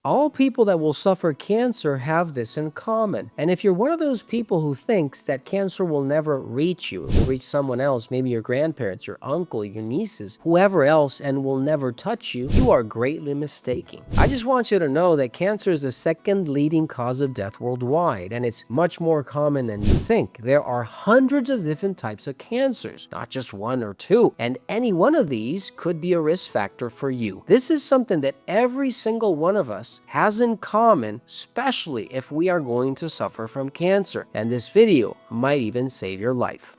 All people that will suffer cancer have this in common. And if you're one of those people who thinks that cancer will never reach you, it will reach someone else, maybe your grandparents, your uncle, your nieces, whoever else, and will never touch you, you are greatly mistaken. I just want you to know that cancer is the second leading cause of death worldwide, and it's much more common than you think. There are hundreds of different types of cancers, not just one or two, and any one of these could be a risk factor for you. This is something that every single one of us has in common, especially if we are going to suffer from cancer, and this video might even save your life.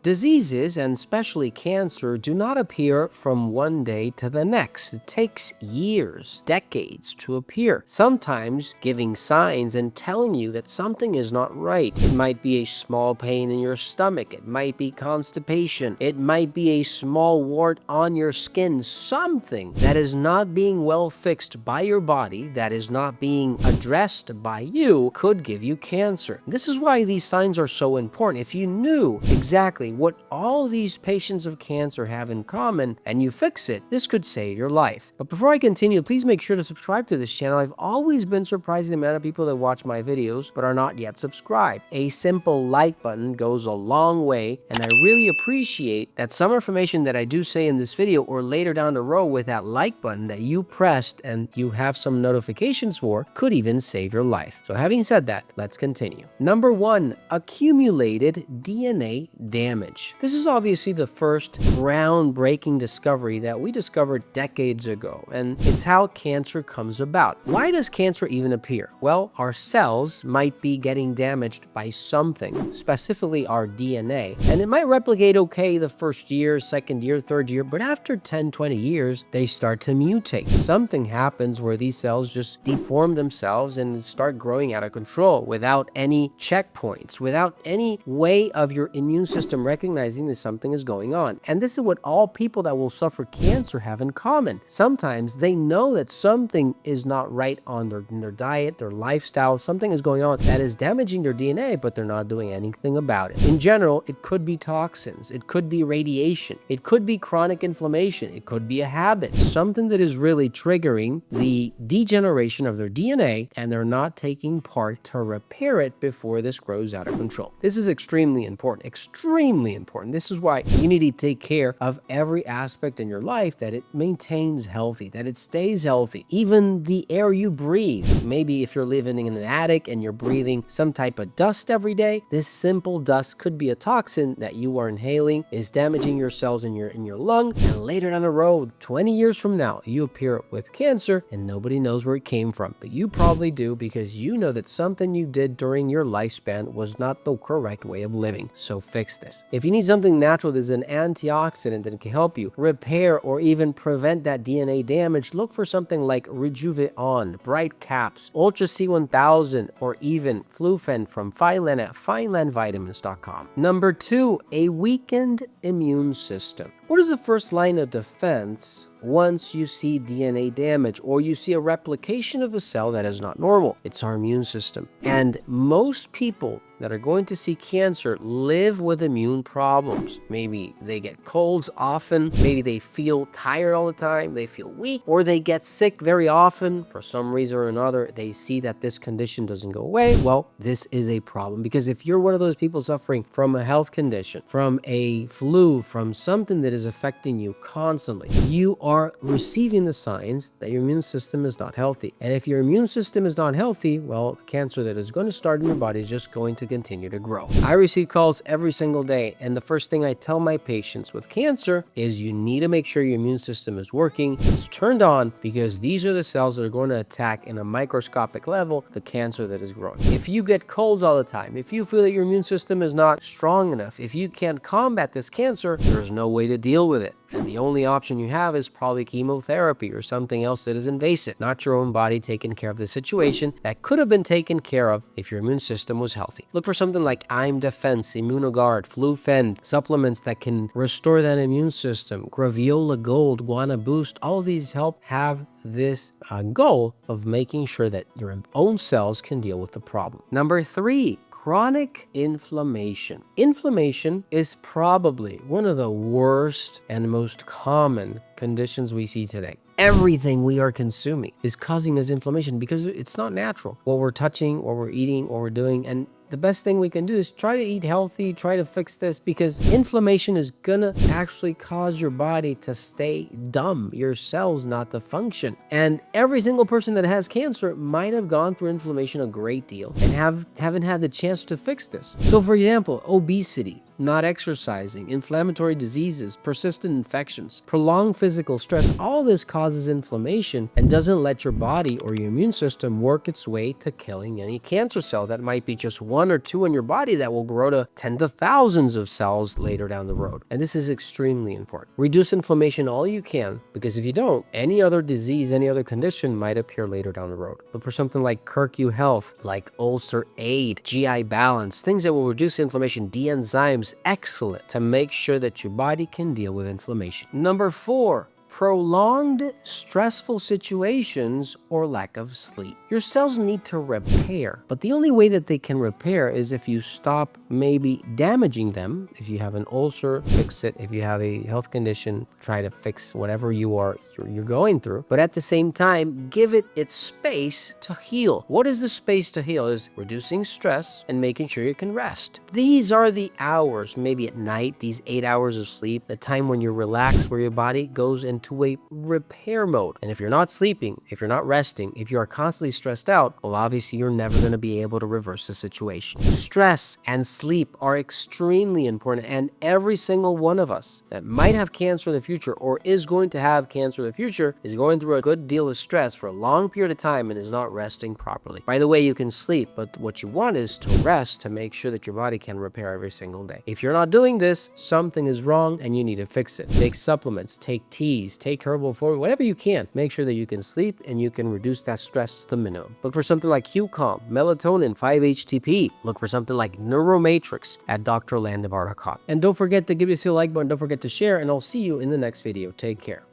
Diseases, and especially cancer, do not appear from one day to the next. It takes years, decades to appear, sometimes giving signs and telling you that something is not right. It might be a small pain in your stomach. It might be constipation. It might be a small wart on your skin. Something that is not being well fixed by your body, that is not being addressed by you, could give you cancer. This is why these signs are so important. If you knew exactly what all these patients of cancer have in common and you fix it, this could save your life. But before I continue, please make sure to subscribe to this channel. I've always been surprised at the amount of people that watch my videos but are not yet subscribed. A simple like button goes a long way, and I really appreciate that some information that I do say in this video or later down the road with that like button that you pressed and you have some notifications for could even save your life. So having said that, let's continue. Number 1, accumulated DNA damage. This is obviously the first groundbreaking discovery that we discovered decades ago, and it's how cancer comes about. Why does cancer even appear? Well, our cells might be getting damaged by something, specifically our DNA, and it might replicate okay the first year, second year, third year, but after 10, 20 years, they start to mutate. Something happens where these cells just deform themselves and start growing out of control without any checkpoints, without any way of your immune system recognizing that something is going on. And this is what all people that will suffer cancer have in common. Sometimes they know that something is not right on their diet, their lifestyle, something is going on that is damaging their DNA, but they're not doing anything about it. In general, it could be toxins, it could be radiation, it could be chronic inflammation, it could be a habit, something that is really triggering the degeneration of their DNA, and they're not taking part to repair it before this grows out of control. This is extremely important, extremely important. This is why you need to take care of every aspect in your life, that it maintains healthy, that it stays healthy. Even the air you breathe. Maybe if you're living in an attic and you're breathing some type of dust every day, this simple dust could be a toxin that you are inhaling, is damaging your cells in your lung, and later down the road, 20 years from now, you appear with cancer and nobody knows where it came from. But you probably do, because you know that something you did during your lifespan was not the correct way of living. So fix this. If you need something natural that is an antioxidant that can help you repair or even prevent that DNA damage, look for something like Rejuve-On, Bright Caps, Ultra C1000, or even Flufen from Fineland at finelandvitamins.com. Number 2, a weakened immune system. What is the first line of defense once you see DNA damage or you see a replication of a cell that is not normal? It's our immune system. And most people that are going to see cancer live with immune problems. Maybe they get colds often, maybe they feel tired all the time, they feel weak, or they get sick very often. For some reason or another, they see that this condition doesn't go away. Well, this is a problem, because if you're one of those people suffering from a health condition, from a flu, from something that is affecting you constantly, you are receiving the signs that your immune system is not healthy. And if your immune system is not healthy, well, the cancer that is going to start in your body is just going to continue to grow. I receive calls every single day, and the first thing I tell my patients with cancer is you need to make sure your immune system is working, it's turned on, because these are the cells that are going to attack in a microscopic level the cancer that is growing. If you get colds all the time, if you feel that your immune system is not strong enough, if you can't combat this cancer, there's no way to deal with it. And the only option you have is probably chemotherapy or something else that is invasive, not your own body taking care of the situation that could have been taken care of if your immune system was healthy. Look for something like IM Defense, Immunogard, Flufen, supplements that can restore that immune system, Graviola Gold, Guana Boost. All of these help have this goal of making sure that your own cells can deal with the problem. Number 3, chronic inflammation. Inflammation is probably one of the worst and most common conditions we see today. Everything we are consuming is causing us inflammation because it's not natural. What we're touching, what we're eating, what we're doing, and the best thing we can do is try to eat healthy, try to fix this, because inflammation is gonna actually cause your body to stay dumb, your cells not to function. And every single person that has cancer might have gone through inflammation a great deal and haven't had the chance to fix this. So for example, obesity, not exercising, inflammatory diseases, persistent infections, prolonged physical stress, all this causes inflammation and doesn't let your body or your immune system work its way to killing any cancer cell. That might be just one or two in your body that will grow to tens of thousands of cells later down the road. And this is extremely important. Reduce inflammation all you can, because if you don't, any other disease, any other condition might appear later down the road. Look for something like CoQ Health, like Ulcer Aid, GI Balance, things that will reduce inflammation, D-enzymes, excellent to make sure that your body can deal with inflammation. Number 4, prolonged stressful situations or lack of sleep. Your cells need to repair, but the only way that they can repair is if you stop maybe damaging them. If you have an ulcer, fix it. If you have a health condition, try to fix whatever you're going through. But at the same time, give it its space to heal. What is the space to heal? Is reducing stress and making sure you can rest. These are the hours, maybe at night, these 8 hours of sleep, the time when you're relaxed, where your body goes into a repair mode. And if you're not sleeping, if you're not resting, if you are constantly stressed out, well, obviously you're never going to be able to reverse the situation. Stress and sleep are extremely important, and every single one of us that might have cancer in the future or is going to have cancer in the future is going through a good deal of stress for a long period of time and is not resting properly. By the way, you can sleep, but what you want is to rest to make sure that your body can repair every single day. If you're not doing this, something is wrong and you need to fix it. Take supplements, take teas, take herbal formula, whatever you can. Make sure that you can sleep and you can reduce that stress to the minimum. Look for something like QCOM, melatonin, 5-HTP. Look for something like Neuromatrix at Dr. Landon Bartacott. And don't forget to give us a like button, don't forget to share, and I'll see you in the next video. Take care.